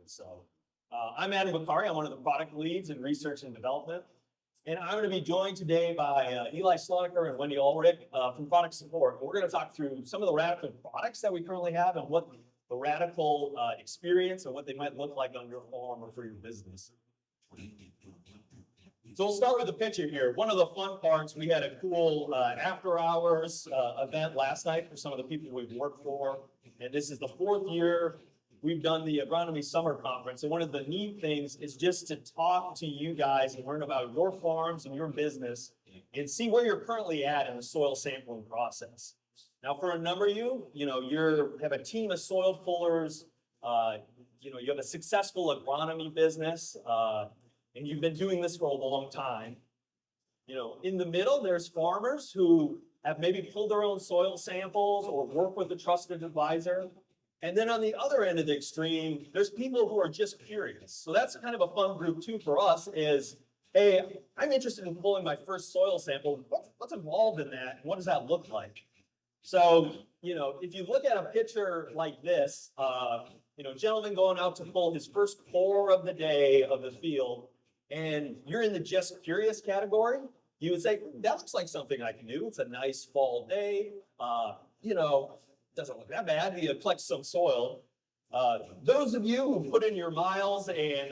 So I'm Adam Vaccari. I'm one of the product leads in research and development. And I'm going to be joined today by Eli Sloneker and Wendy Ulrich from product support. We're going to talk through some of the Radicle products that we currently have and what the Radicle experience and what they might look like on your farm or for your business. So we'll start with the picture here. One of the fun parts, we had a cool after hours event last night for some of the people we've worked for. And this is the 4th year we've done the Agronomy Summer Conference. And one of the neat things is just to talk to you guys and learn about your farms and your business and see where you're currently at in the soil sampling process. Now, for a number of you, you have a team of soil pullers, you have a successful agronomy business, and you've been doing this for a long time. In the middle, there's farmers who have maybe pulled their own soil samples or work with a trusted advisor. And then on the other end of the extreme, there's people who are just curious. So that's kind of a fun group too for us is, hey, I'm interested in pulling my first soil sample. What's involved in that? What does that look like? So, if you look at a picture like this, gentleman going out to pull his first core of the day of the field, and you're in the just curious category, you would say, that looks like something I can do. It's a nice fall day. Doesn't look that bad. You collect some soil. Those of you who put in your miles and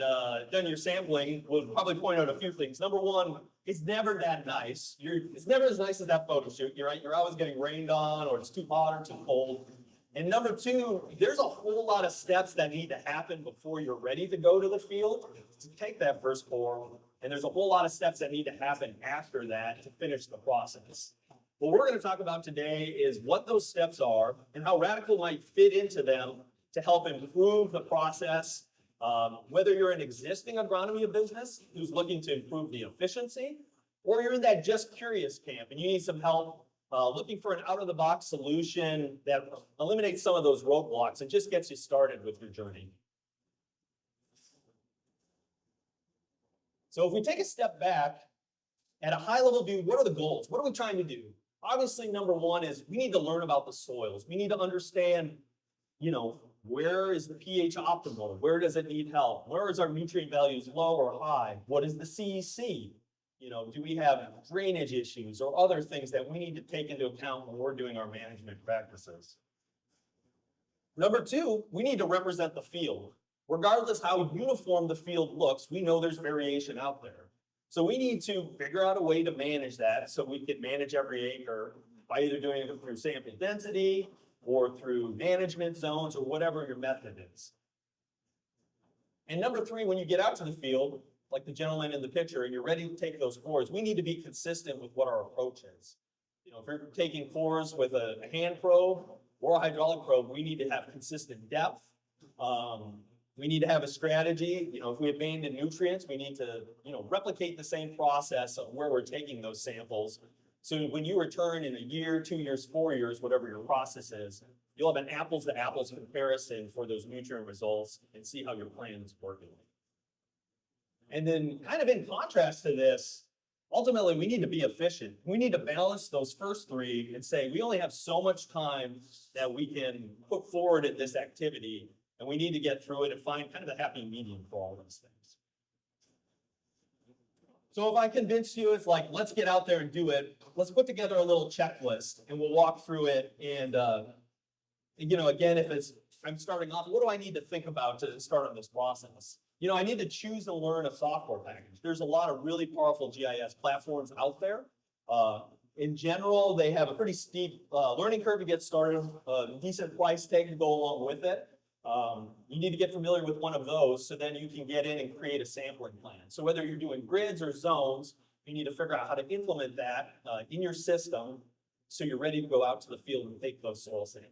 done your sampling would probably point out a few things. Number one, it's never that nice. It's never as nice as that photo shoot. You're right. You're always getting rained on, or it's too hot or too cold. And number two, there's a whole lot of steps that need to happen before you're ready to go to the field to take that first core. And there's a whole lot of steps that need to happen after that to finish the process. What we're going to talk about today is what those steps are and how Radicle might fit into them to help improve the process. Whether you're an existing agronomy business who's looking to improve the efficiency, or you're in that just curious camp and you need some help looking for an out-of-the-box solution that eliminates some of those roadblocks and just gets you started with your journey. So if we take a step back, at a high-level view, what are the goals? What are we trying to do? Obviously, number one is we need to learn about the soils. We need to understand, where is the pH optimal? Where does it need help? Where is our nutrient values low or high? What is the CEC? Do we have drainage issues or other things that we need to take into account when we're doing our management practices? Number two, we need to represent the field. Regardless how uniform the field looks, we know there's variation out there. So we need to figure out a way to manage that so we can manage every acre by either doing it through sample density or through management zones or whatever your method is. And number three, when you get out to the field, like the gentleman in the picture, and you're ready to take those cores, we need to be consistent with what our approach is. If you're taking cores with a hand probe or a hydraulic probe, we need to have consistent depth. We need to have a strategy. If we abandon nutrients, we need to, replicate the same process of where we're taking those samples. So when you return in a year, 2 years, 4 years, whatever your process is, you'll have an apples to apples comparison for those nutrient results and see how your plan is working. And then kind of in contrast to this, ultimately we need to be efficient. We need to balance those first three and say, we only have so much time that we can put forward in this activity. And we need to get through it and find kind of the happy medium for all those things. So if I convince you, it's like, let's get out there and do it. Let's put together a little checklist and we'll walk through it. And, again, I'm starting off, what do I need to think about to start on this process? I need to choose and learn a software package. There's a lot of really powerful GIS platforms out there. In general, they have a pretty steep learning curve to get started, a decent price tag to go along with it. You need to get familiar with one of those so then you can get in and create a sampling plan. So whether you're doing grids or zones, you need to figure out how to implement that in your system so you're ready to go out to the field and take those soil samples.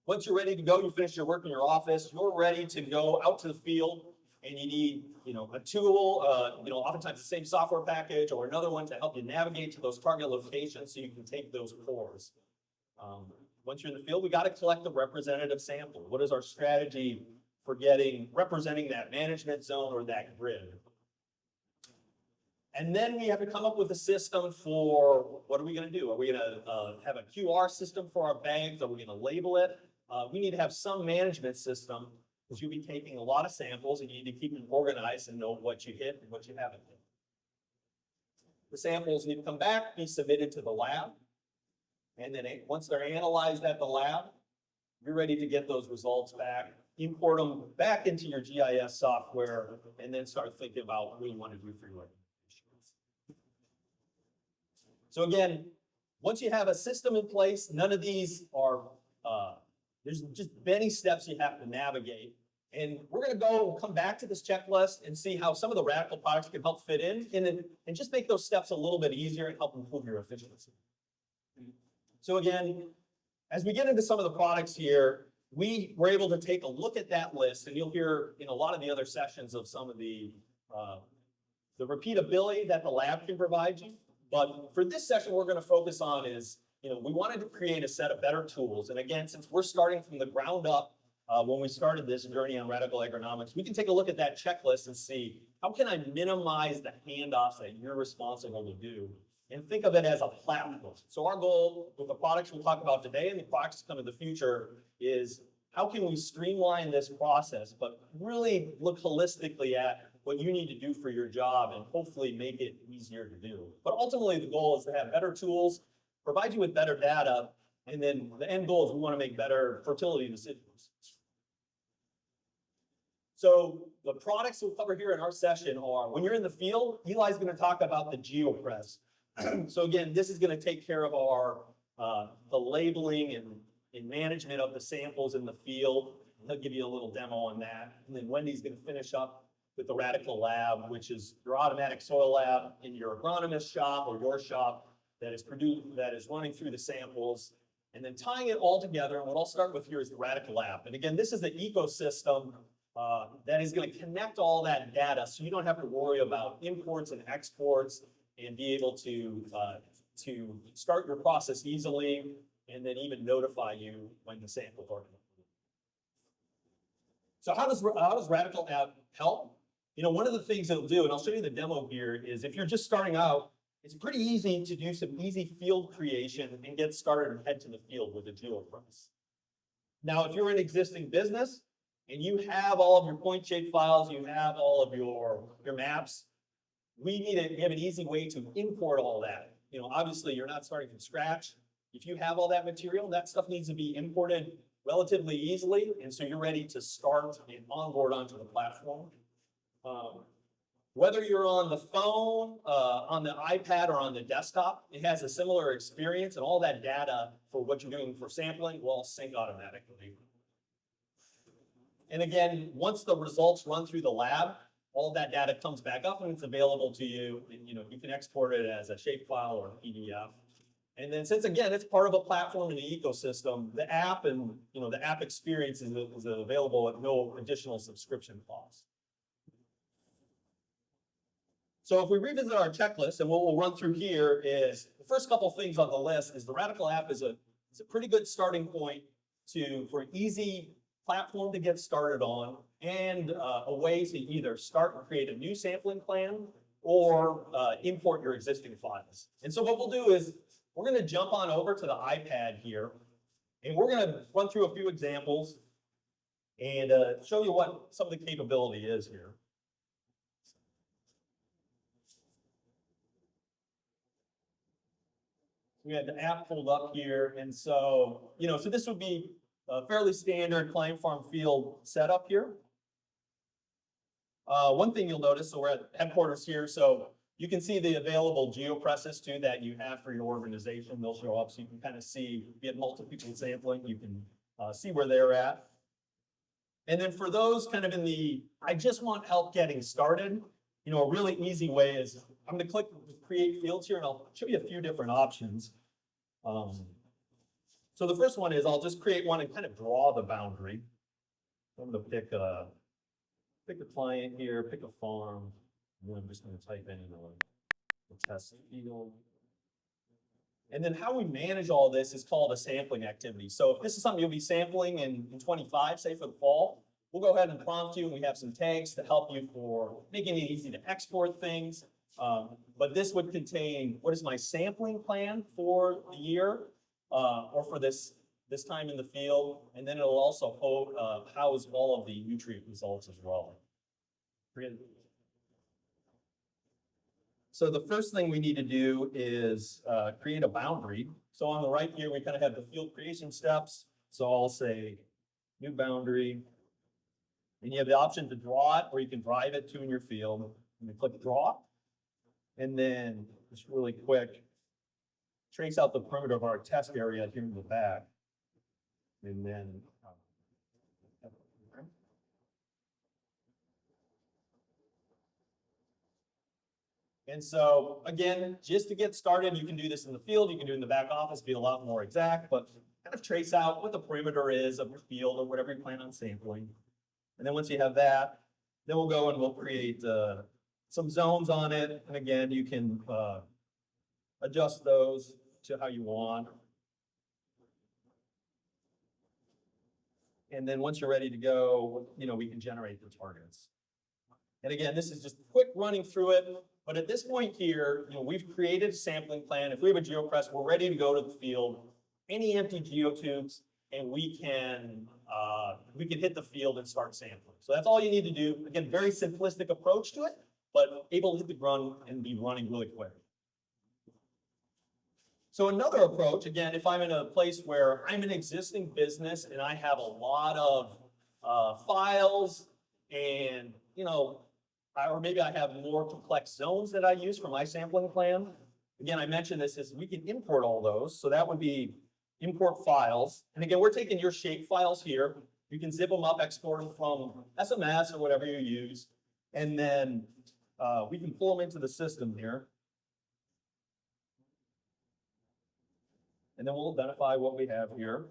Once you're ready to go, you finish your work in your office, you're ready to go out to the field and you need a tool, oftentimes the same software package or another one to help you navigate to those target locations so you can take those cores. Once you're in the field, we got to collect a representative sample. What is our strategy for representing that management zone or that grid? And then we have to come up with a system for what are we going to do? Are we going to have a QR system for our bags? Are we going to label it? We need to have some management system because you'll be taking a lot of samples and you need to keep them organized and know what you hit and what you haven't hit. The samples need to come back, be submitted to the lab, and then once they're analyzed at the lab, you're ready to get those results back, import them back into your GIS software, and then start thinking about what you want to do for your recommendations. So again, once you have a system in place, none of these are, there's just many steps you have to navigate. And we're going to come back to this checklist and see how some of the Radicle products can help fit in and just make those steps a little bit easier and help improve your efficiency. So again, as we get into some of the products here, we were able to take a look at that list, and you'll hear in a lot of the other sessions of some of the repeatability that the lab can provide you. But for this session, we're going to focus on is, we wanted to create a set of better tools. And again, since we're starting from the ground up, when we started this journey on Radicle Agronomics, we can take a look at that checklist and see how can I minimize the handoffs that you're responsible to do, and think of it as a platform. So our goal with the products we'll talk about today and the products to come in the future is how can we streamline this process, but really look holistically at what you need to do for your job and hopefully make it easier to do. But ultimately, the goal is to have better tools, provide you with better data, and then the end goal is we want to make better fertility decisions. So the products we'll cover here in our session are, when you're in the field, Eli's going to talk about the GeoPress. So again, this is going to take care of our the labeling and management of the samples in the field. He'll give you a little demo on that. And then Wendy's going to finish up with the Radicle Lab, which is your automatic soil lab in your agronomist shop or your shop that is running through the samples, and then tying it all together. And what I'll start with here is the Radicle App. And again, this is the ecosystem that is going to connect all that data, so you don't have to worry about imports and exports, and be able to start your process easily, and then even notify you when the samples are complete. So how does Radicle App help? One of the things it'll do, and I'll show you the demo here, is if you're just starting out, it's pretty easy to do some easy field creation and get started and head to the field with a GeoPress. Now, if you're an existing business and you have all of your point shape files, you have all of your maps, we have an easy way to import all that. Obviously you're not starting from scratch. If you have all that material, that stuff needs to be imported relatively easily, and so you're ready to start and onboard onto the platform. Whether you're on the phone, on the iPad, or on the desktop, it has a similar experience, and all that data for what you're doing for sampling will all sync automatically. And again, once the results run through the lab, all that data comes back up and it's available to you. And you can export it as a shapefile or a PDF. And then, since again it's part of a platform in the ecosystem, the app and the app experience is available at no additional subscription cost. So if we revisit our checklist, and what we'll run through here is the first couple things on the list is the Radicle App is a pretty good starting point for an easy platform to get started on, and a way to either start and create a new sampling plan or import your existing files. And so what we'll do is we're going to jump on over to the iPad here, and we're going to run through a few examples and show you what some of the capability is here. We have the app pulled up here, and so so this would be a fairly standard client farm field setup here. One thing you'll notice, so we're at headquarters here, so you can see the available GeoPresses too that you have for your organization. They'll show up so you can kind of see, if you have multiple people sampling, you can see where they're at. And then for those kind of I just want help getting started, a really easy way is I'm going to click create fields here, and I'll show you a few different options. So the first one is I'll just create one and kind of draw the boundary. I'm going to pick a client here, pick a farm, and then I'm just going to type in the test field. And then how we manage all this is called a sampling activity. So if this is something you'll be sampling in 25, say for the fall, we'll go ahead and prompt you, and we have some tags to help you for making it easy to export things. But this would contain, what is my sampling plan for the year, or for this this time in the field, and then it'll also house all of the nutrient results as well. So the first thing we need to do is create a boundary. So on the right here, we kind of have the field creation steps. So I'll say new boundary, and you have the option to draw it, or you can drive it to in your field. And then click draw, and then just really quick, trace out the perimeter of our test area here in the back, and then and so again, just to get started, you can do this in the field, you can do it in the back office, be a lot more exact, but kind of trace out what the perimeter is of your field or whatever you plan on sampling. And then once you have that, then we'll go and we'll create some zones on it. And again, you can adjust those to how you want. And then once you're ready to go, we can generate the targets. And again, this is just quick running through it. But at this point here, we've created a sampling plan. If we have a GeoPress, we're ready to go to the field. Any empty GeoTubes, and we can hit the field and start sampling. So that's all you need to do. Again, very simplistic approach to it, but able to hit the ground and be running really quick. So another approach, again, if I'm in a place where I'm an existing business and I have a lot of files and, or maybe I have more complex zones that I use for my sampling plan. Again, I mentioned this is we can import all those. So that would be import files. And again, we're taking your shape files here. You can zip them up, export them from SMS or whatever you use. And then we can pull them into the system here. And then we'll identify what we have here.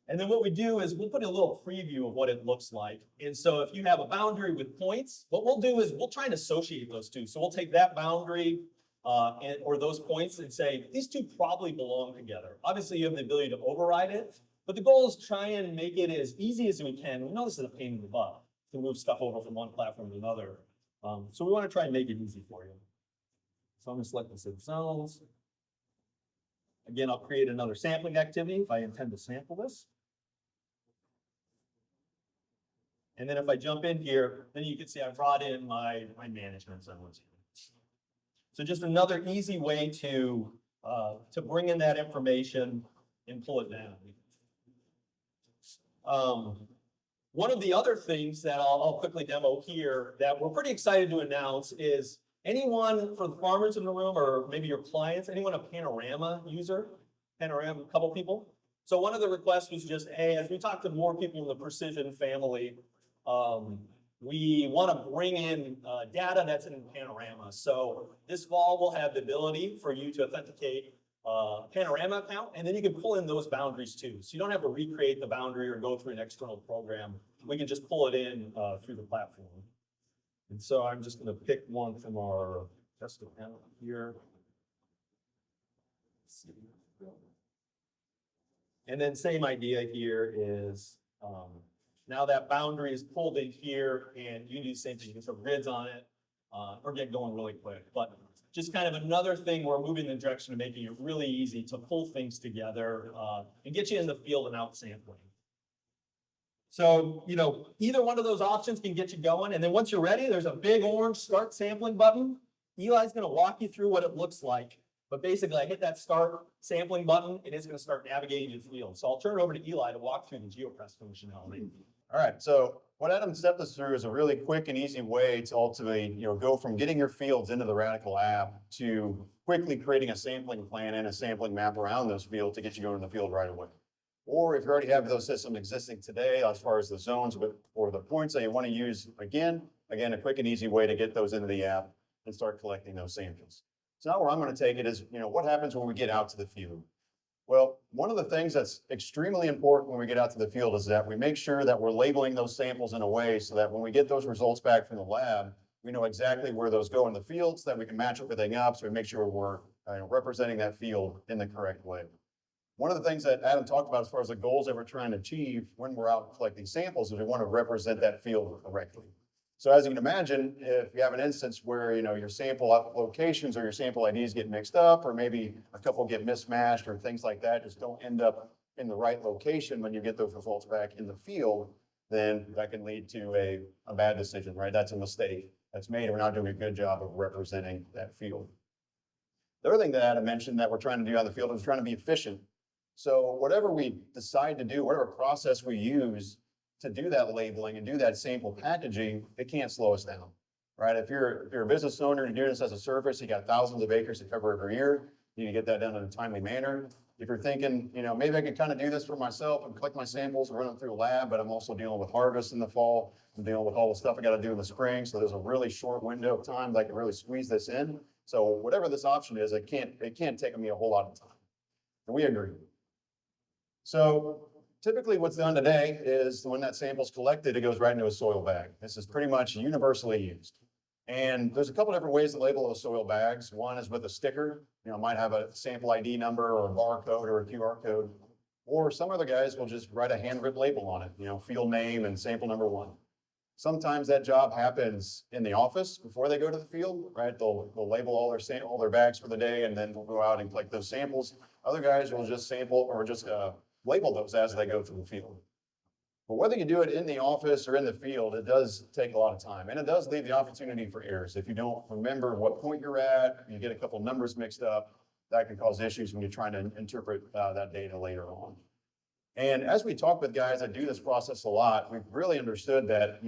And then what we do is we'll put a little preview of what it looks like. And so if you have a boundary with points, what we'll do is we'll try and associate those two. So we'll take that boundary or those points and say, these two probably belong together. Obviously, you have the ability to override it, but the goal is to try and make it as easy as we can. We know this is a pain in the butt to move stuff over from one platform to another. So we want to try and make it easy for you. So I'm going to select the zones. Again, I'll create another sampling activity if I intend to sample this. And then if I jump in here, then you can see I brought in my management zones. So just another easy way to bring in that information and pull it down. One of the other things that I'll quickly demo here that we're pretty excited to announce is anyone, for the farmers in the room or maybe your clients, anyone a Panorama user? Panorama, a couple people? So one of the requests was just, hey, as we talk to more people in the precision family, we want to bring in data that's in Panorama. So this fall we'll have the ability for you to authenticate Panorama account, and then you can pull in those boundaries too. So you don't have to recreate the boundary or go through an external program. We can just pull it in through the platform. And so I'm just going to pick one from our test account here. And then same idea here is now that boundary is pulled in here, and you do the same thing. You can throw grids on it or get going really quick. But just kind of another thing, we're moving in the direction of making it really easy to pull things together and get you in the field and out sampling. So, either one of those options can get you going. And then once you're ready, there's a big orange start sampling button. Eli's going to walk you through what it looks like. But basically, I hit that start sampling button, and it's going to start navigating the field. So I'll turn it over to Eli to walk through the GeoPress functionality. All right, so what Adam stepped us through is a really quick and easy way to ultimately, go from getting your fields into the Radicle app to quickly creating a sampling plan and a sampling map around those fields to get you going in the field right away. Or if you already have those systems existing today, as far as the zones or the points that you want to use, again, a quick and easy way to get those into the app and start collecting those samples. So now where I'm going to take it is, what happens when we get out to the field? Well, one of the things that's extremely important when we get out to the field is that we make sure that we're labeling those samples in a way so that when we get those results back from the lab, we know exactly where those go in the field so that we can match everything up, so we make sure we're representing that field in the correct way. One of the things that Adam talked about as far as the goals that we're trying to achieve when we're out collecting samples is we want to represent that field correctly. So as you can imagine, if you have an instance where, your sample locations or your sample IDs get mixed up, or maybe a couple get mismatched or things like that, just don't end up in the right location when you get those results back in the field, then that can lead to a bad decision, right? That's a mistake that's made. We're not doing a good job of representing that field. The other thing that Adam mentioned that we're trying to do on the field is trying to be efficient. So whatever we decide to do, whatever process we use to do that labeling and do that sample packaging, it can't slow us down, right? If you're a business owner and you're doing this as a service, you got thousands of acres to cover every year, you need to get that done in a timely manner. If you're thinking, maybe I can kind of do this for myself and collect my samples and run them through a lab, but I'm also dealing with harvest in the fall, I'm dealing with all the stuff I got to do in the spring, so there's a really short window of time that I can really squeeze this in. So whatever this option is, it can't take me a whole lot of time. And we agree. So typically what's done today is when that sample's collected, it goes right into a soil bag. This is pretty much universally used. And there's a couple different ways to label those soil bags. One is with a sticker, might have a sample ID number or a barcode or a QR code. Or some other guys will just write a handwritten label on it, field name and sample number 1. Sometimes that job happens in the office before they go to the field, right? They'll label all their bags for the day, and then we'll go out and collect those samples. Other guys will just sample or just label those as they go through the field. But whether you do it in the office or in the field, it does take a lot of time, and it does leave the opportunity for errors. If you don't remember what point you're at, you get a couple numbers mixed up, that can cause issues when you're trying to interpret that data later on. And as we talk with guys that do this process a lot, we've really understood that,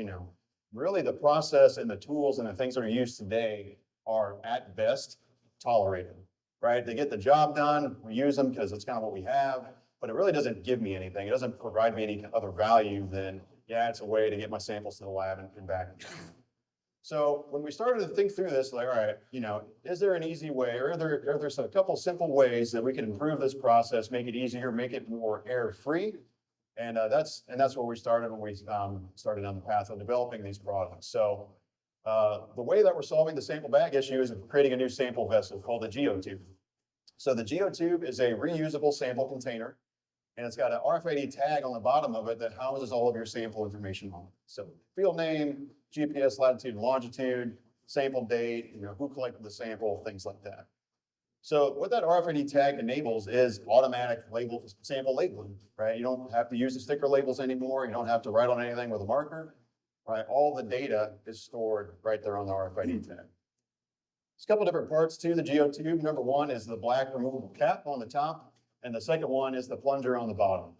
really the process and the tools and the things that are used today are at best tolerated, right? They get the job done, we use them because it's kind of what we have, but it really doesn't give me anything. It doesn't provide me any other value than, yeah, it's a way to get my samples to the lab and back. So when we started to think through this, like, all right, is there an easy way, or are there a couple simple ways that we can improve this process, make it easier, make it more error-free? And that's where we started when we started on the path of developing these products. So the way that we're solving the sample bag issue is creating a new sample vessel called the GeoTube. So the GeoTube is a reusable sample container, and it's got an RFID tag on the bottom of it that houses all of your sample information on it. So field name, GPS, latitude, and longitude, sample date, who collected the sample, things like that. So what that RFID tag enables is automatic sample labeling, right? You don't have to use the sticker labels anymore. You don't have to write on anything with a marker, right? All the data is stored right there on the RFID tag. There's a couple different parts to the GeoTube. Number 1 is the black removable cap on the top, and the second one is the plunger on the bottom.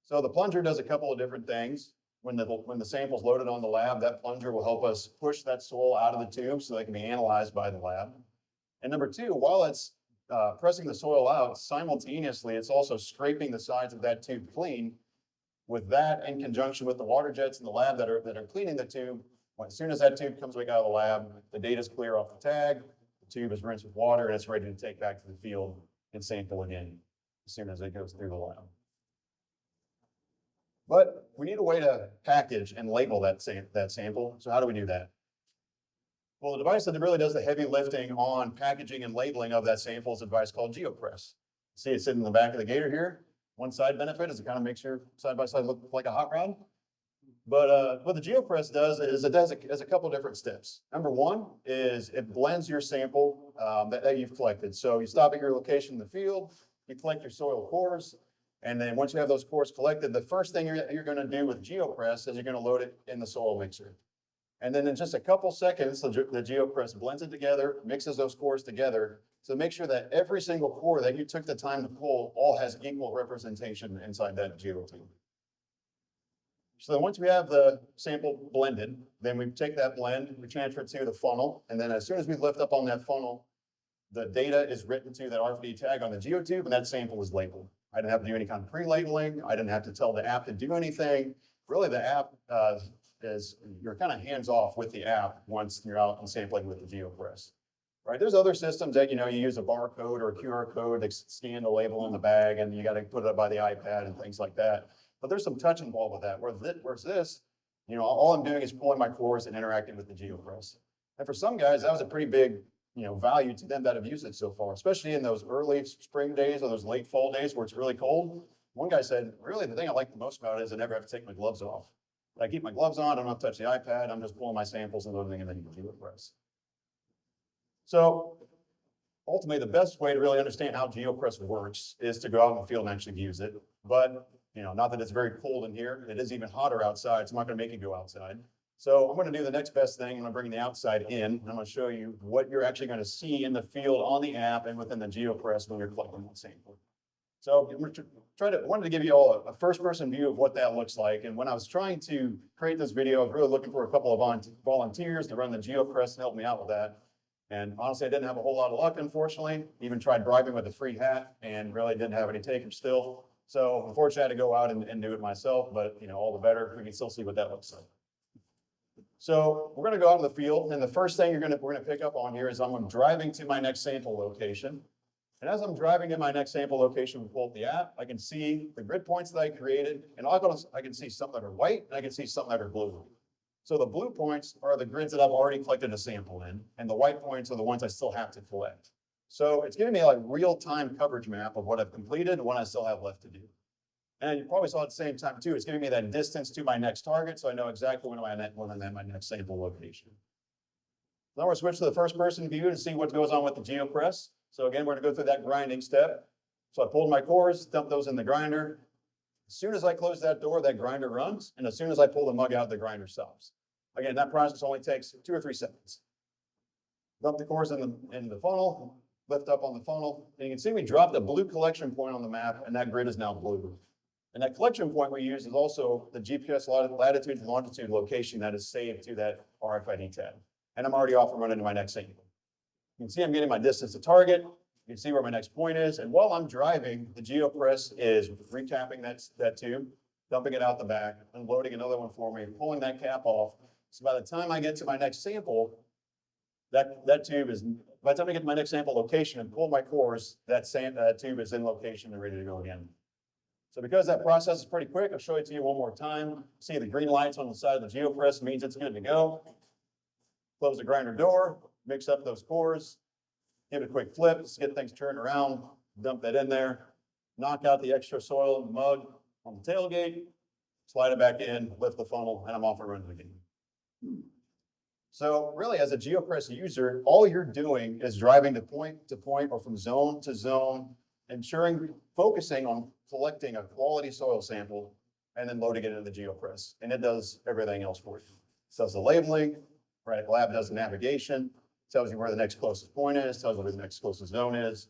So the plunger does a couple of different things. When the sample's loaded on the lab, that plunger will help us push that soil out of the tube so they can be analyzed by the lab. And number 2, while it's pressing the soil out, simultaneously, it's also scraping the sides of that tube clean. With that, in conjunction with the water jets in the lab that are cleaning the tube, as soon as that tube comes back out of the lab, the data's clear off the tag, the tube is rinsed with water, and it's ready to take back to the field and sample again as soon as it goes through the lab. But we need a way to package and label that sample. So how do we do that? Well, the device that really does the heavy lifting on packaging and labeling of that sample is a device called GeoPress. See it sitting in the back of the gator here. One side benefit is it kind of makes your side-by-side look like a hot rod. But what the GeoPress does is it does a couple different steps. Number 1 is it blends your sample that you've collected. So you stop at your location in the field, you collect your soil cores, and then once you have those cores collected, the first thing you're going to do with GeoPress is you're going to load it in the soil mixer. And then in just a couple seconds, the GeoPress blends it together, mixes those cores together, to make sure that every single core that you took the time to pull all has equal representation inside that GeoTube. So then once we have the sample blended, then we take that blend, we transfer it to the funnel, and then as soon as we lift up on that funnel, the data is written to that RFID tag on the GeoTube, and that sample is labeled. I didn't have to do any kind of pre-labeling. I didn't have to tell the app to do anything. Really, the app you're kind of hands-off with the app once you're out and sampling with the GeoPress. Right? There's other systems that, you use a barcode or a QR code to scan the label on the bag, and you got to put it up by the iPad and things like that. But there's some touch involved with that. Whereas this, all I'm doing is pulling my cores and interacting with the GeoPress. And for some guys, that was a pretty big, value to them that have used it so far, especially in those early spring days or those late fall days where it's really cold. One guy said, really, the thing I like the most about it is I never have to take my gloves off. I keep my gloves on, I don't have to touch the iPad, I'm just pulling my samples and loading them in the GeoPress. So ultimately, the best way to really understand how GeoPress works is to go out in the field and actually use it. But, not that it's very cold in here, it is even hotter outside, so I'm not gonna make you go outside. So I'm gonna do the next best thing, I'm gonna bring the outside in, and I'm gonna show you what you're actually gonna see in the field on the app and within the GeoPress when you're collecting the sample. So I'm gonna wanted to give you all a first-person view of what that looks like. And when I was trying to create this video, I was really looking for a couple of volunteers to run the GeoPress and help me out with that. And honestly, I didn't have a whole lot of luck, unfortunately. Even tried bribing with a free hat and really didn't have any takers still. So unfortunately, I had to go out and do it myself, but all the better. We can still see what that looks like. So we're gonna go out in the field, and the first thing we're gonna pick up on here is I'm driving to my next sample location. And as I'm driving to my next sample location, we pull up the app, I can see the grid points that I created, and I can see some that are white, and I can see some that are blue. So the blue points are the grids that I've already collected a sample in, and the white points are the ones I still have to collect. So it's giving me like real-time coverage map of what I've completed and what I still have left to do. And you probably saw at the same time too, it's giving me that distance to my next target, so I know exactly when I'm at my next sample location. Now we're switch to the first-person view to see what goes on with the GeoPress. So again, we're gonna go through that grinding step. So I pulled my cores, dumped those in the grinder. As soon as I close that door, that grinder runs, and as soon as I pull the mug out, the grinder stops. Again, that process only takes 2 or 3 seconds. Dump the cores in the funnel, lift up on the funnel, and you can see we dropped a blue collection point on the map, and that grid is now blue. And that collection point we use is also the GPS latitude and longitude location that is saved to that RFID tag. And I'm already off and running to my next sample. You can see I'm getting my distance to target. You can see where my next point is. And while I'm driving, the GeoPress is recapping that tube, dumping it out the back, unloading another one for me, pulling that cap off. So by the time I get to my next sample, by the time I get to my next sample location and pull my cores, that tube is in location and ready to go again. So because that process is pretty quick, I'll show it to you one more time. See the green lights on the side of the GeoPress means it's good to go. Close the grinder door, mix up those cores, give it a quick flip, just get things turned around, dump that in there, knock out the extra soil in the mug on the tailgate, slide it back in, lift the funnel, and I'm off and running again. So really, as a GeoPress user, all you're doing is driving to point or from zone to zone, focusing on collecting a quality soil sample and then loading it into the GeoPress. And it does everything else for you. It does the labeling, Radicle Lab does the navigation, tells you where the next closest point is, tells you where the next closest zone is.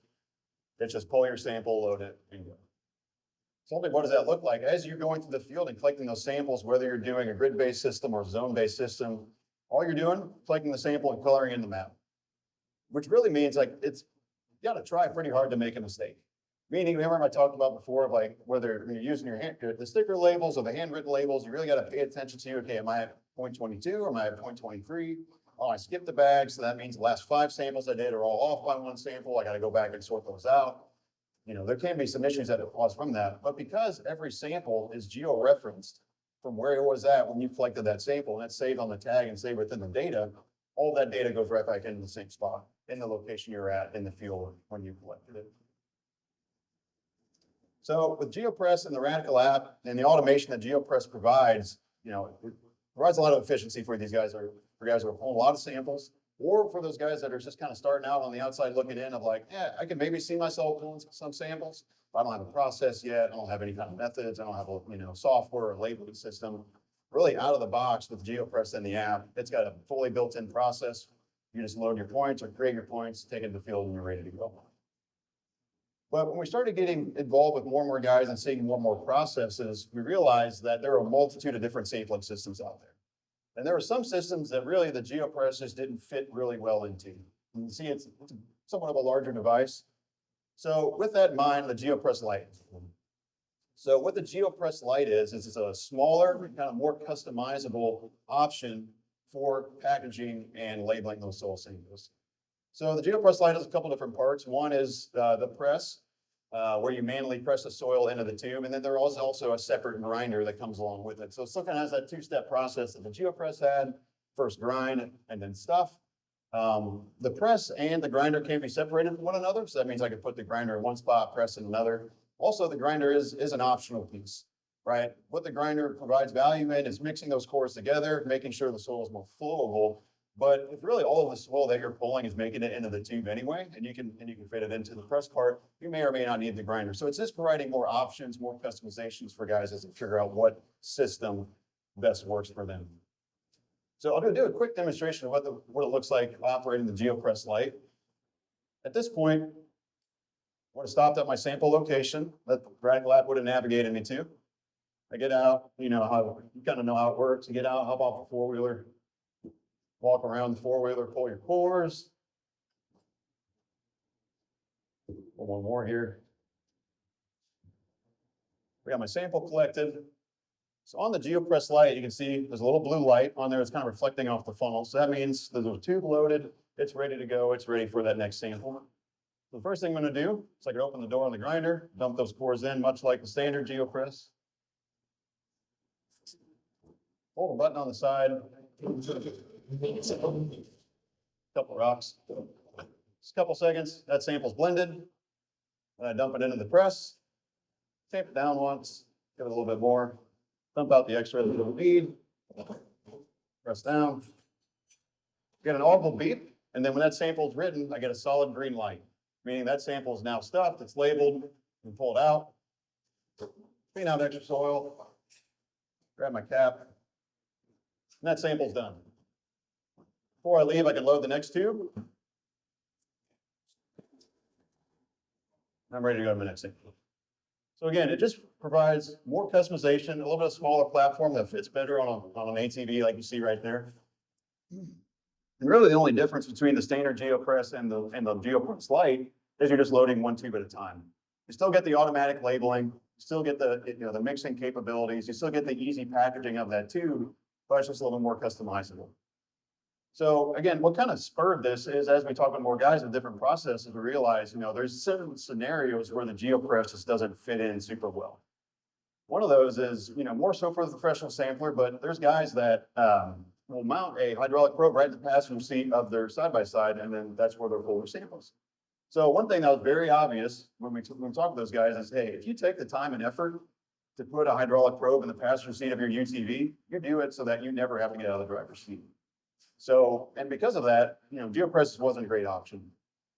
It's just pull your sample, load it, and go. So what does that look like? As you're going through the field and collecting those samples, whether you're doing a grid-based system or zone-based system, all you're doing, collecting the sample and coloring in the map. Which really means you gotta try pretty hard to make a mistake. Meaning, remember I talked about before, of whether you're using the sticker labels or the handwritten labels, you really gotta pay attention to, okay, am I at 0.22 or am I at 0.23? Oh, I skipped the bag, so that means the last 5 samples I did are all off by 1 sample. I gotta go back and sort those out. There can be some issues that cause from that, but because every sample is geo-referenced from where it was at when you collected that sample, and it's saved on the tag and saved within the data, all that data goes right back into the same spot, in the location you're at in the field when you collected it. So with GeoPress and the Radicle app and the automation that GeoPress provides, it provides a lot of efficiency for these guys, for guys who are pulling a lot of samples, or for those guys that are just kind of starting out on the outside looking in of I can maybe see myself pulling some samples, but I don't have a process yet. I don't have any kind of methods. I don't have a software or labeling system. Really out of the box with GeoPress and the app, it's got a fully built-in process. You just load your points or create your points, take it to the field, and you're ready to go. But when we started getting involved with more and more guys and seeing more and more processes, we realized that there are a multitude of different sampling systems out there. And there were some systems that really the GeoPress just didn't fit really well into. You can see it's somewhat of a larger device. So with that in mind, the GeoPress Lite. So what the GeoPress Lite is it's a smaller, kind of more customizable option for packaging and labeling those soil samples. So the GeoPress Lite has a couple different parts. One is the press, where you manually press the soil into the tube, and then there is also a separate grinder that comes along with it. So it still kind of has that 2-step process that the GeoPress had, first grind and then stuff. The press and the grinder can be separated from one another, so that means I could put the grinder in one spot, press in another. Also, the grinder is an optional piece. right? What the grinder provides value in is mixing those cores together, making sure the soil is more flowable. But if really all of the soil that you're pulling is making it into the tube anyway, and you can fit it into the press part, you may or may not need the grinder. So it's just providing more options, more customizations for guys as they figure out what system best works for them. So I'm going to do a quick demonstration of what it looks like operating the GeoPress Lite. At this point, I want to stop at my sample location that the Radicle App would have navigated me to. I get out, you kind of know how it works. You get out, hop off a four-wheeler, walk around the four-wheeler, pull your cores. One more here. We got my sample collected. So on the GeoPress Lite, you can see there's a little blue light on there. It's kind of reflecting off the funnel. So that means there's a tube loaded. It's ready to go. It's ready for that next sample. So the first thing I'm going to do is I can open the door on the grinder, dump those cores in, much like the standard GeoPress. Hold a button on the side. Couple rocks. Just a couple seconds. That sample's blended. And I dump it into the press. Tamp it down once. Give it a little bit more. Dump out the extra that you don't need. Press down. Get an audible beep. And then when that sample is written, I get a solid green light, meaning that sample is now stuffed. It's labeled and pulled out. Clean out extra soil. Grab my cap. And that sample's done. Before I leave, I can load the next tube. I'm ready to go to my next sample. So again, it just provides more customization, a little bit of smaller platform that fits better on an ATV like you see right there. And really the only difference between the standard GeoPress and the GeoPress Lite is you're just loading one tube at a time. You still get the automatic labeling, you still get the mixing capabilities, you still get the easy packaging of that tube, but it's just a little more customizable. So again, what kind of spurred this is as we talk with more guys with different processes, we realize, there's certain scenarios where the GeoPress just doesn't fit in super well. One of those is, more so for the professional sampler, but there's guys that will mount a hydraulic probe right in the passenger seat of their side-by-side, and then that's where they'll pull their samples. So one thing that was very obvious when we talk to those guys is, hey, if you take the time and effort to put a hydraulic probe in the passenger seat of your UTV, you do it so that you never have to get out of the driver's seat. So, and because of that, GeoPress wasn't a great option.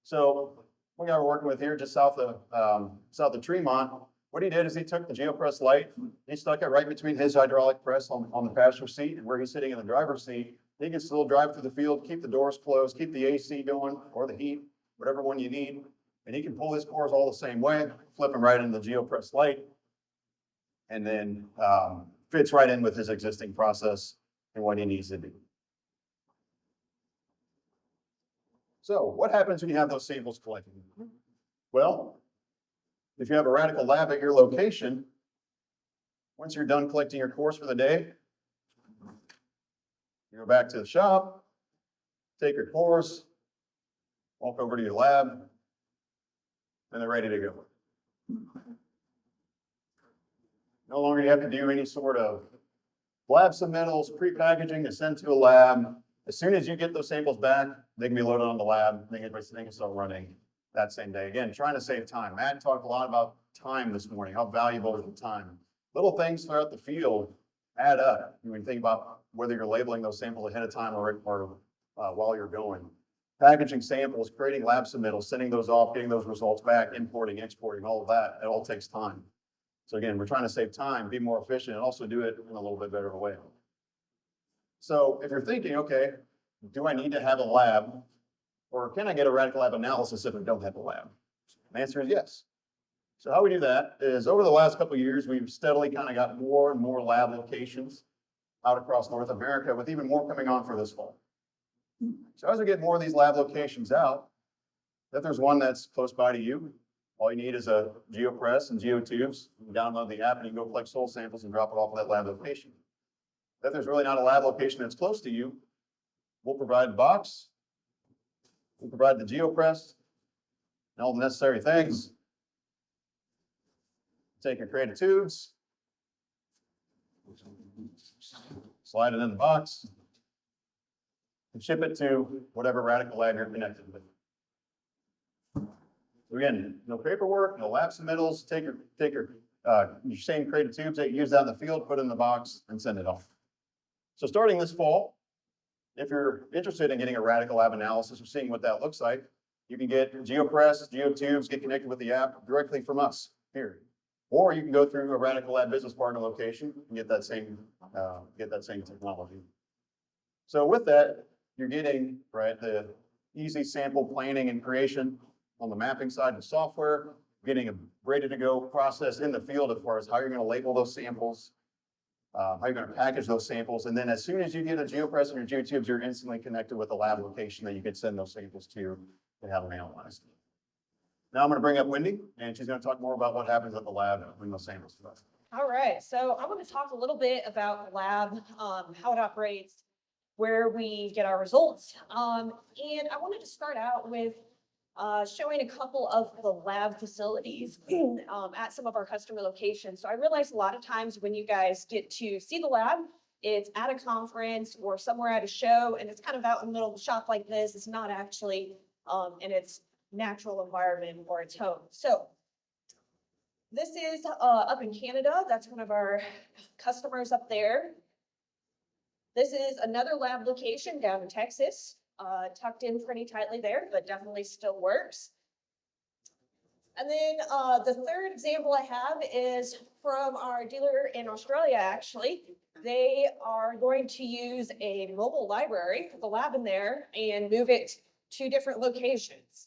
So one guy we're working with here just south of Tremont, what he did is he took the GeoPress Lite, he stuck it right between his hydraulic press on the passenger seat and where he's sitting in the driver's seat. He can still drive through the field, keep the doors closed, keep the AC going or the heat, whatever one you need. And he can pull his cores all the same way, flip them right into the GeoPress Lite, and then fits right in with his existing process and what he needs to do. So what happens when you have those samples collected? Well, if you have a Radicle Lab at your location, once you're done collecting your cores for the day, you go back to the shop, take your cores, walk over to your lab, and they're ready to go. No longer do you have to do any sort of lab submittals, pre-packaging to send to a lab. As soon as you get those samples back, they can be loaded on the lab. They can start running that same day. Again, trying to save time. Matt talked a lot about time this morning. How valuable is the time? Little things throughout the field add up. When you think about whether you're labeling those samples ahead of time or while you're going. Packaging samples, creating lab submittals, sending those off, getting those results back, importing, exporting, all of that, it all takes time. So again, we're trying to save time, be more efficient, and also do it in a little bit better way. So if you're thinking, okay, do I need to have a lab or can I get a Radicle Lab analysis if I don't have a lab? The answer is yes. So how we do that is over the last couple of years, we've steadily kind of got more and more lab locations out across North America with even more coming on for this fall. So as we get more of these lab locations out, if there's one that's close by to you, all you need is a GeoPress and GeoTubes. You can download the app and you can go collect soil samples and drop it off at that lab location. If there's really not a lab location that's close to you, we'll provide the box, we'll provide the GeoPress, and all the necessary things. Take your created tubes, slide it in the box, and ship it to whatever Radicle Lab you're connected with. So again, no paperwork, no lab submittals. Take your your same created tubes that you use out in the field, put in the box and send it off. So starting this fall, if you're interested in getting a Radicle Lab analysis or seeing what that looks like, you can get GeoPress, GeoTubes, get connected with the app directly from us here. Or you can go through a Radicle Lab business partner location and get that same technology. So with that, you're getting, right, the easy sample planning and creation on the mapping side of software, getting a ready to go process in the field as far as how you're going to label those samples, how you're going to package those samples. And then as soon as you get a GeoPress and your GeoTubes, you're instantly connected with a lab location that you can send those samples to and have them analyzed. Now I'm going to bring up Wendy, and she's going to talk more about what happens at the lab when those samples come. All right, so I want to talk a little bit about the lab, how it operates, where we get our results. And I wanted to start out with showing a couple of the lab facilities at some of our customer locations. So I realize a lot of times when you guys get to see the lab, it's at a conference or somewhere at a show, and it's kind of out in the middle of the shop like this. It's not actually in its natural environment or its home. So this is up in Canada. That's one of our customers up there. This is another lab location down in Texas, tucked in pretty tightly there, but definitely still works. And then the third example I have is from our dealer in Australia, actually. They are going to use a mobile library, put the lab in there, and move it to different locations.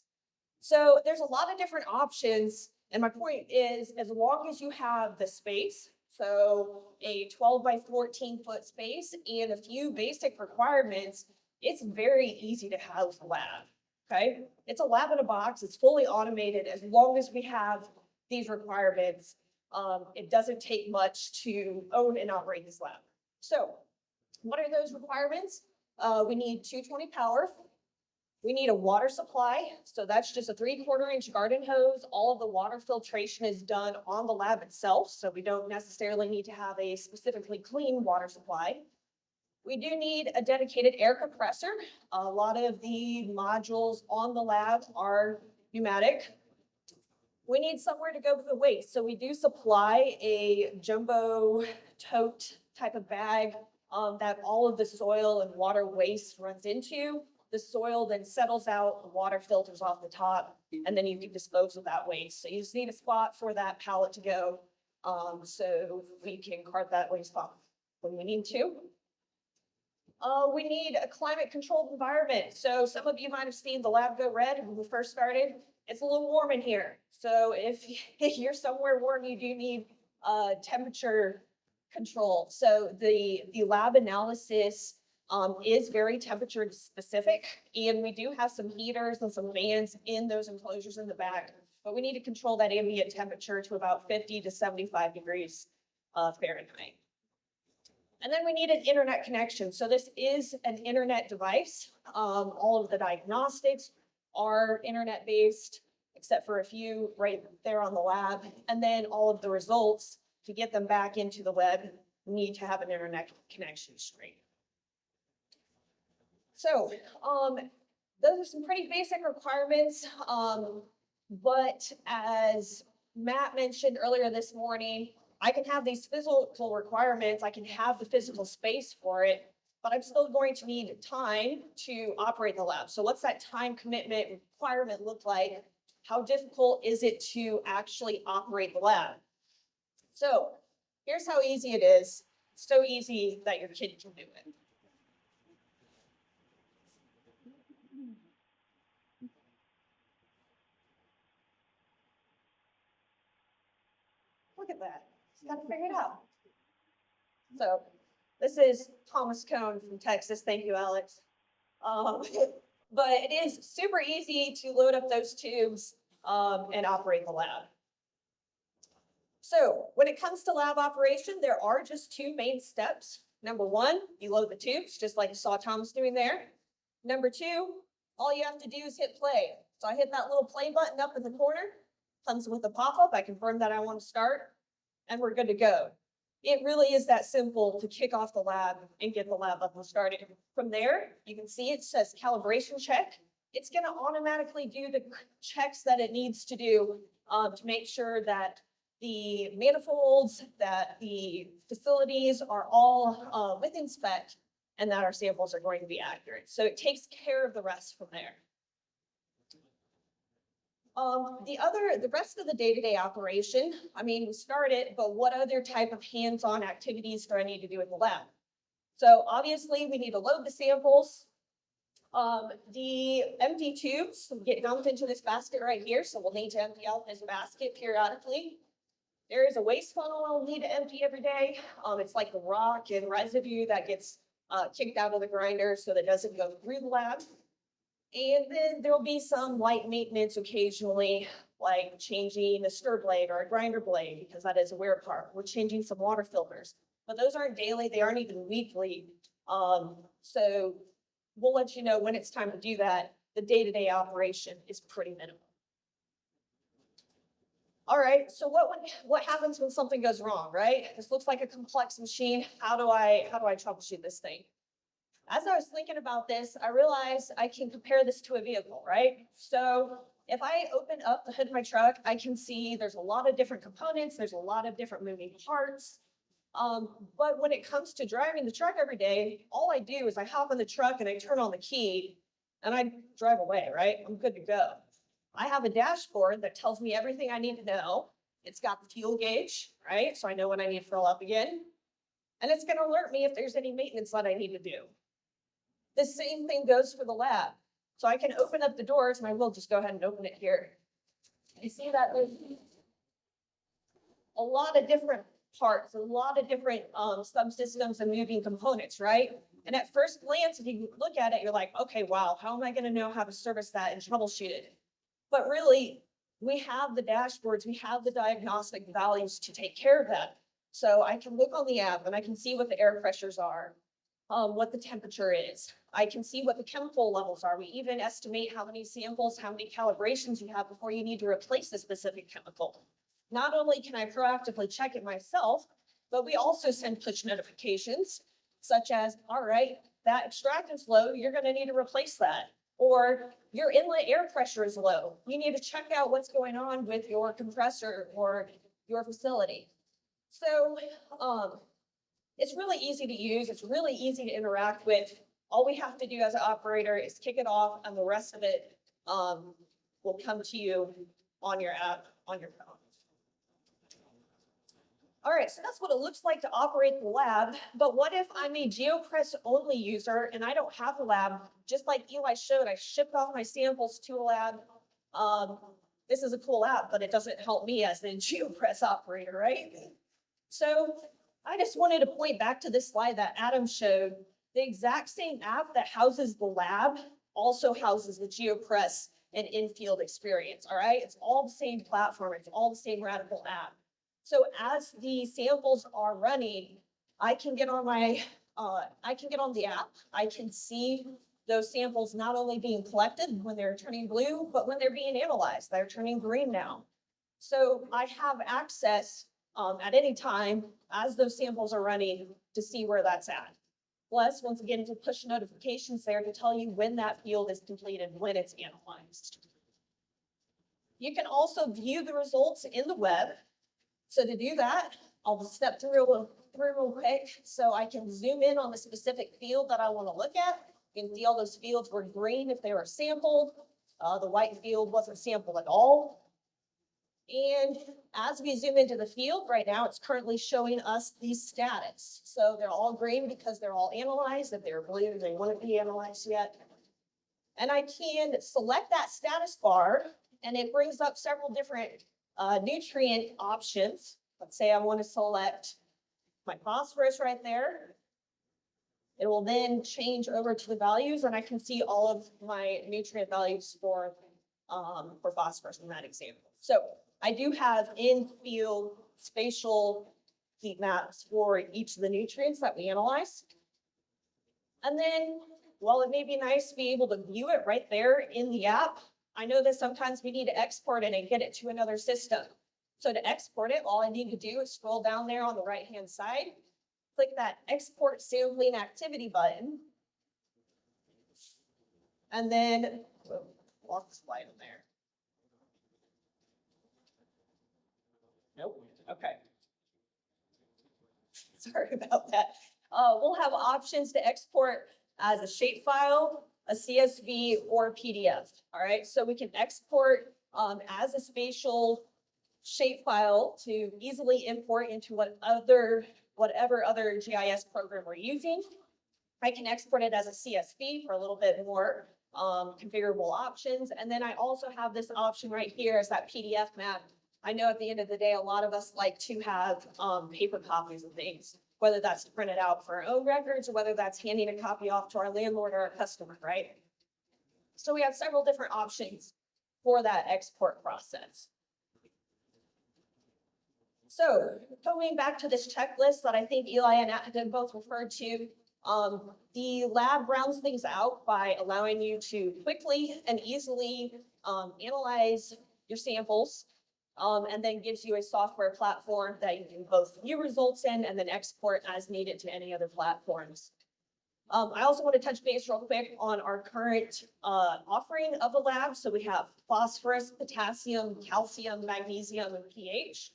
So there's a lot of different options. And my point is, as long as you have the space, so a 12 by 14 foot space and a few basic requirements, it's very easy to house a lab, okay? It's a lab in a box, it's fully automated. As long as we have these requirements, it doesn't take much to own and operate this lab. So what are those requirements? We need 220 power. We need a water supply. So that's just a 3/4 inch garden hose. All of the water filtration is done on the lab itself. So we don't necessarily need to have a specifically clean water supply. We do need a dedicated air compressor. A lot of the modules on the lab are pneumatic. We need somewhere to go with the waste. So we do supply a jumbo tote type of bag that all of the soil and water waste runs into. The soil then settles out, the water filters off the top, and then you can dispose of that waste. So you just need a spot for that pallet to go, so we can cart that waste off when we need to. We need a climate controlled environment. So some of you might have seen the lab go red when we first started. It's a little warm in here. So if you're somewhere warm, you do need temperature control. So the lab analysis is very temperature specific, and we do have some heaters and some fans in those enclosures in the back, but we need to control that ambient temperature to about 50 to 75 degrees Fahrenheit. And then we need an internet connection. So this is an internet device. All of the diagnostics are internet based, except for a few right there on the lab. And then all of the results, to get them back into the web, need to have an internet connection straight. So those are some pretty basic requirements, but as Matt mentioned earlier this morning, I can have these physical requirements, I can have the physical space for it, but I'm still going to need time to operate the lab. So what's that time commitment requirement look like? How difficult is it to actually operate the lab? So here's how easy it is. It's so easy that your kid can do it. Look at that. Just got to figure it out. So this is Thomas Cone from Texas. Thank you, Alex. But it is super easy to load up those tubes and operate the lab. So when it comes to lab operation, there are just two main steps. Number one, you load the tubes, just like you saw Thomas doing there. Number two, all you have to do is hit play. So I hit that little play button up in the corner, comes with a pop-up. I confirm that I want to start, and we're good to go. It really is that simple to kick off the lab and get the lab up and started. From there, you can see it says calibration check. It's going to automatically do the checks that it needs to do to make sure that the manifolds, that the facilities are all within spec, and that our samples are going to be accurate. So it takes care of the rest from there. The rest of the day-to-day operation, I mean, we started, but what other type of hands-on activities do I need to do in the lab? So obviously we need to load the samples. The empty tubes get dumped into this basket right here, so we'll need to empty out this basket periodically. There is a waste funnel I'll need to empty every day. It's like the rock and residue that gets kicked out of the grinder so that it doesn't go through the lab. And then there'll be some light maintenance occasionally, like changing a stir blade or a grinder blade, because that is a wear part. We're changing some water filters, but those aren't daily, they aren't even weekly. So we'll let you know when it's time to do that. The day-to-day operation is pretty minimal. All right, so what happens when something goes wrong, right? This looks like a complex machine. How do I troubleshoot this thing? As I was thinking about this, I realized I can compare this to a vehicle, right? So if I open up the hood of my truck, I can see there's a lot of different components, there's a lot of different moving parts. But when it comes to driving the truck every day, all I do is I hop in the truck and I turn on the key and I drive away, right? I'm good to go. I have a dashboard that tells me everything I need to know. It's got the fuel gauge, right? So I know when I need to fill up again. And it's going to alert me if there's any maintenance that I need to do. The same thing goes for the lab. So I can open up the doors, and I will just go ahead and open it here. You see that there's a lot of different parts, a lot of different subsystems and moving components, right? And at first glance, if you look at it, you're like, okay, wow, how am I going to know how to service that and troubleshoot it? But really, we have the dashboards, we have the diagnostic values to take care of that. So I can look on the app and I can see what the air pressures are, what the temperature is. I can see what the chemical levels are. We even estimate how many samples, how many calibrations you have before you need to replace a specific chemical. Not only can I proactively check it myself, but we also send push notifications such as, all right, that extractant's low, you're going to need to replace that. Or your inlet air pressure is low. You need to check out what's going on with your compressor or your facility. So it's really easy to use. It's really easy to interact with. All we have to do as an operator is kick it off, and the rest of it will come to you on your app, on your phone. All right, so that's what it looks like to operate the lab. But what if I'm a GeoPress only user and I don't have a lab? Just like Eli showed, I shipped off my samples to a lab. This is a cool app, but it doesn't help me as the GeoPress operator, right? So I just wanted to point back to this slide that Adam showed. The exact same app that houses the lab also houses the GeoPress and in-field experience, all right? It's all the same platform. It's all the same Radicle app. So as the samples are running, I can get on the app. I can see those samples not only being collected when they're turning blue, but when they're being analyzed, they're turning green now. So I have access at any time as those samples are running to see where that's at. Plus, once again, to push notifications there to tell you when that field is completed, when it's analyzed. You can also view the results in the web. So to do that, I'll just step through real quick so I can zoom in on the specific field that I want to look at. You can see all those fields were green if they were sampled. The white field wasn't sampled at all. And as we zoom into the field right now, it's currently showing us the status. So they're all green because they're all analyzed. If they're blue, they wouldn't be analyzed yet. And I can select that status bar, and it brings up several different nutrient options. Let's say I want to select my phosphorus right there. It will then change over to the values, and I can see all of my nutrient values for phosphorus in that example. So I do have in-field spatial heat maps for each of the nutrients that we analyze. And then, while it may be nice to be able to view it right there in the app, I know that sometimes we need to export it and get it to another system. So to export it, all I need to do is scroll down there on the right-hand side, click that Export Sampling Activity button, and then lock the slide in there. Nope. Okay. Sorry about that. We'll have options to export as a shapefile, a CSV, or PDF. All right, so we can export as a spatial shapefile to easily import into whatever other GIS program we're using. I can export it as a CSV for a little bit more configurable options. And then I also have this option right here as that PDF map. I know at the end of the day, a lot of us like to have paper copies of things, whether that's to print it out for our own records or whether that's handing a copy off to our landlord or our customer, right? So we have several different options for that export process. So going back to this checklist that I think Eli and Adam both referred to, the lab rounds things out by allowing you to quickly and easily analyze your samples, and then gives you a software platform that you can both view results in and then export as needed to any other platforms. I also want to touch base real quick on our current offering of the lab. So we have phosphorus, potassium, calcium, magnesium, and pH.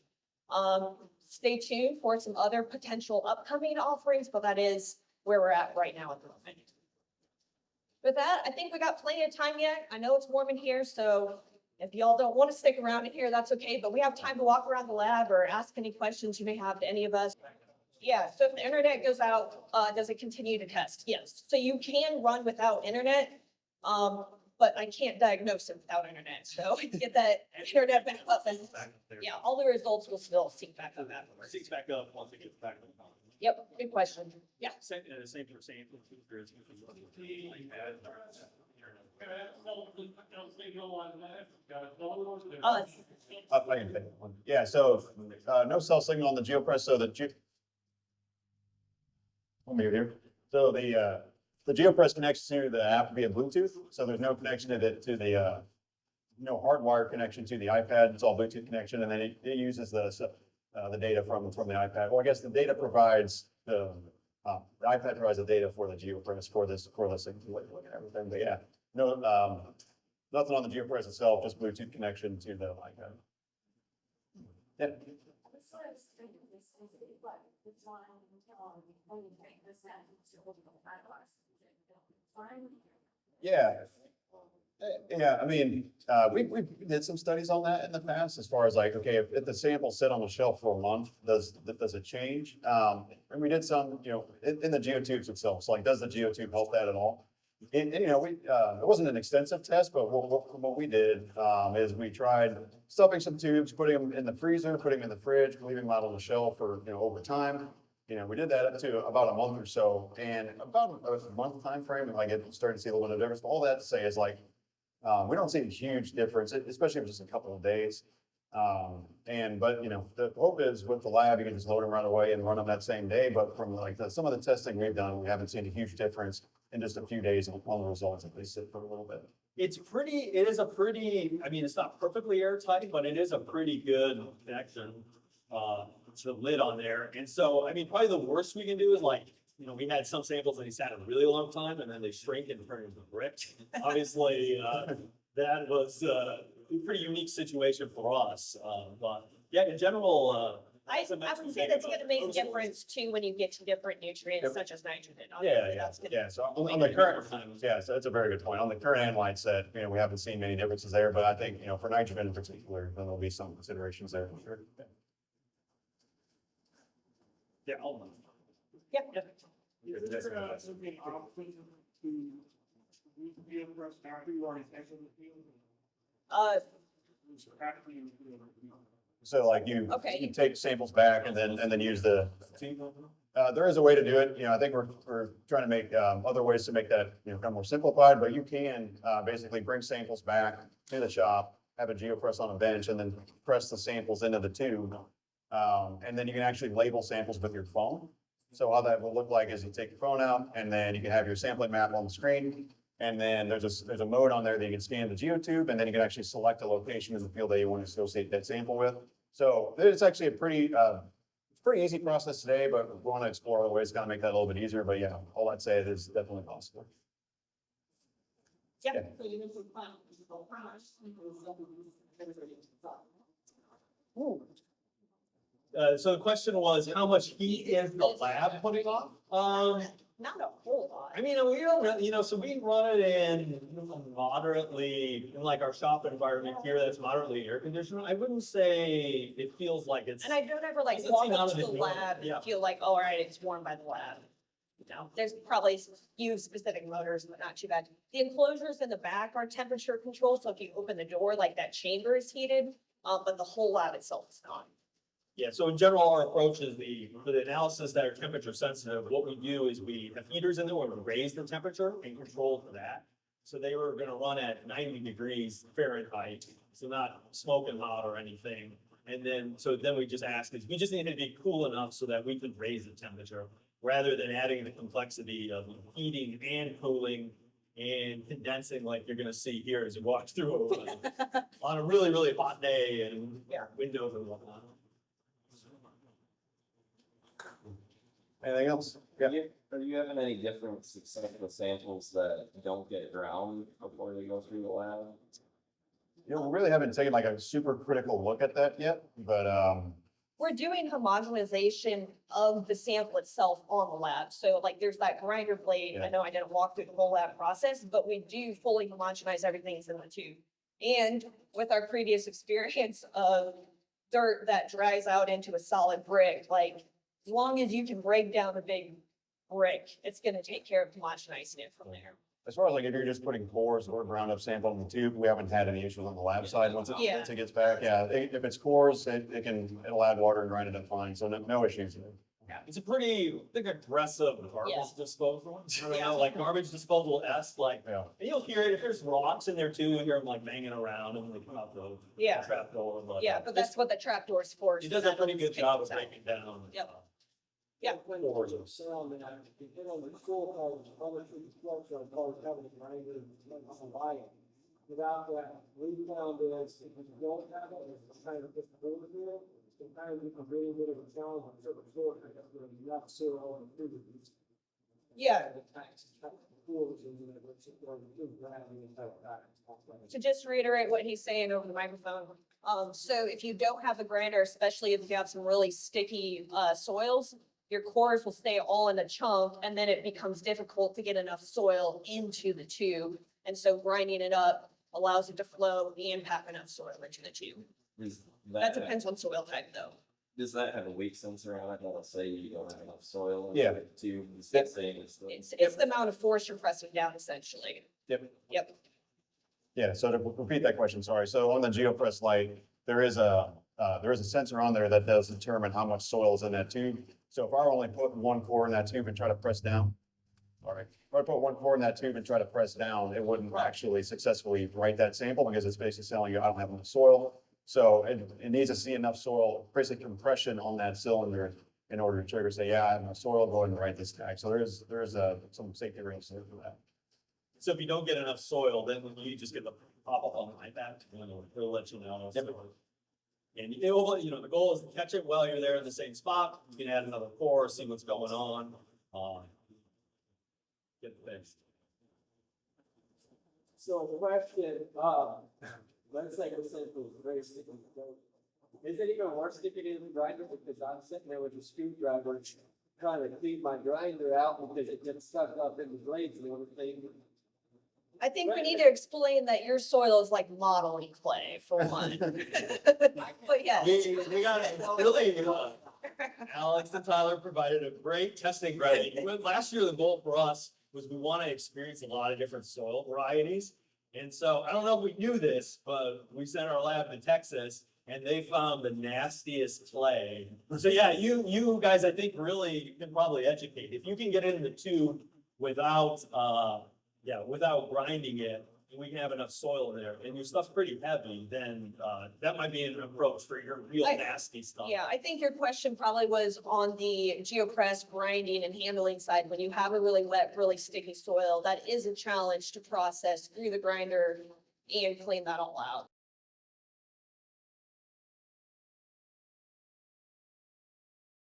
Stay tuned for some other potential upcoming offerings, but that is where we're at right now at the moment. With that, I think we got plenty of time yet. I know it's warm in here, so if y'all don't want to stick around in here, that's okay, but we have time to walk around the lab or ask any questions you may have to any of us. Yeah, so if the internet goes out, does it continue to test? Yes. So you can run without internet, but I can't diagnose it without internet. So get that internet back up and yeah, all the results will still sync back up afterwards. Syncs back up once it gets back up. Yep, good question. Yeah. Same for same. Oh, I can take one. Yeah, so no cell signal on the GeoPress, so the let me here. So the GeoPress connects to the app via Bluetooth, so there's no connection to the no hardwired connection to the iPad. It's all Bluetooth connection, and then it uses the data from the iPad. Well, I guess the data provides the iPad provides the data for the GeoPress for this and everything. But yeah, no nothing on the GeoPress itself, just Bluetooth connection to the iPad. Yeah. Yeah. Yeah, I mean, we did some studies on that in the past as far as like, okay, if the samples sit on the shelf for a month, does it change? And we did some, in the GeoTubes itself. So like, does the GeoTube help that at all? And it wasn't an extensive test, but what we did is we tried stuffing some tubes, putting them in the freezer, putting them in the fridge, leaving them out on the shelf for, over time. We did that up to about a month or so, and about a month time frame, and like it started to see a little bit of difference. But all that to say is like, we don't see a huge difference, especially in just a couple of days. But the hope is with the lab, you can just load them right away and run them that same day. But from like some of the testing we've done, we haven't seen a huge difference in just a few days on the results if they sit for a little bit. It is a pretty, I mean, it's not perfectly airtight, but it is a pretty good connection to the lid on there. And so, I mean, probably the worst we can do is like, we had some samples that he sat a really long time and then they shrink and turn into brick. Obviously, that was a pretty unique situation for us. But yeah, in general, I would say that's going to make a difference too when you get to different nutrients such as nitrogen. Yeah. So on the current, so that's a very good point. On the current analyte set, we haven't seen many differences there, but I think, for nitrogen in particular, then there'll be some considerations there for sure. Yeah. Yeah. Is there something option to use GeoPress after you already tested the field? So like you take samples back and then use the. There is a way to do it. I think we're trying to make other ways to make that kind of more simplified. But you can basically bring samples back to the shop, have a GeoPress on a bench, and then press the samples into the tube, and then you can actually label samples with your phone. So how that will look like is you take your phone out, and then you can have your sampling map on the screen. And then there's a mode on there that you can scan the GeoTube, and then you can actually select a location in the field that you want to associate that sample with. So it's actually a pretty easy process today, but we want to explore other ways to kind of make that a little bit easier. But yeah, all I'd say is definitely possible. Yeah. So the question was, how much heat is the lab putting off? Not a whole lot. I mean, we don't, so we run it in moderately, in like our shop environment here, that's moderately air conditioned. I wouldn't say it feels like it's. And I don't ever like Doesn't walk seem up out to of the the norm. lab Yeah. and feel like, oh, all right, it's warm by the lab. No, there's probably a few specific motors, but not too bad. The enclosures in the back are temperature controlled, so if you open the door, like that chamber is heated, but the whole lab itself is not. Yeah, so in general, our approach is for the analysis that are temperature sensitive, what we do is we have heaters in there where we raise the temperature and control for that. So they were gonna run at 90 degrees Fahrenheit, so not smoking hot or anything. And then, so then we just ask is, we just need it to be cool enough so that we can raise the temperature, rather than adding the complexity of heating and cooling and condensing like you're gonna see here as you walk through on a really, really hot day and Yeah. windows and whatnot. Anything else? Yeah. Are you having any different success with samples that don't get ground before they go through the lab? You know, we really haven't taken like a super critical look at that yet, but, We're doing homogenization of the sample itself on the lab. So like there's that grinder blade. I Yeah. know I didn't walk through the whole lab process, but we do fully homogenize everything that's in the tube. And with our previous experience of dirt that dries out into a solid brick, like as long as you can break down the big brick, it's gonna take care of homogenizing it from there. as far as like if you're just putting cores or ground up sample in the tube, we haven't had any issues on the lab side once Yeah. once it gets back. Yeah, if it's cores, it'll add water and grind it up fine, so no issues there. It's a pretty, I think, aggressive garbage Yeah. disposal. Yeah. Like garbage disposal-esque, like, Yeah. and you'll hear it, if there's rocks in there too, you'll hear them like banging around and they come out the Yeah. trap door. But Yeah, but that's what the trapdoor's for. It so does a that pretty it's good job of taken out. breaking down. Yep. Yeah. When you sell them, you get on the school card, public structure, called having a grinder, and buy it. Without that, we found is if you don't have it, it's kind of difficult here. It's kind of a really bit of a challenge on certain floors, because we're not so all included. Yeah. The tax, pools, and then it's gravity and that. To just reiterate what he's saying over the microphone, so if you don't have a grinder, especially if you have some really sticky, soils, your cores will stay all in a chunk, and then it becomes difficult to get enough soil into the tube. And so grinding it up allows it to flow and pack enough soil into the tube. Does That depends on soil type though. Does that have a weak sensor on it? That'll say you don't have enough soil in Yeah. the tube. It's the same as the. It's the amount of force you're pressing down essentially. Yep. Yep. Yeah, so to repeat that question, sorry. So on the GeoPress Lite, there is a sensor on there that does determine how much soil is in that tube. So if I only put one core in that tube and try to press down, all right, if I put one core in that tube and try to press down, it wouldn't Right. actually successfully write that sample because it's basically telling you I don't have enough soil. So it needs to see enough soil, basically compression on that cylinder in order to trigger, say, yeah, I have enough soil, go ahead and write this tag. So there is some safety rules there for that. So if you don't get enough soil, then you just get the pop-up on the iPad, it'll let you know. Yep. And it will, the goal is to catch it while you're there in the same spot. You can add another core, see what's going on. Get it fixed. So the question, let's say the sample is very sticky. Is it even worse sticking in the grinder? Because I'm sitting there with a screwdriver trying to clean my grinder out because it gets stuck up in the blades and everything. I think we need to explain that your soil is like modeling clay for one. But yes. We got it, really, Alex and Tyler provided a great testing ground. Last year, the goal for us was we want to experience a lot of different soil varieties. And so I don't know if we knew this, but we sent our lab to Texas and they found the nastiest clay. So yeah, you guys, I think really can probably educate. If you can get it in the tube without grinding it, and we can have enough soil in there, and your stuff's pretty heavy, then that might be an approach for your real nasty stuff. Yeah, I think your question probably was on the GeoPress grinding and handling side. When you have a really wet, really sticky soil, that is a challenge to process through the grinder and clean that all out.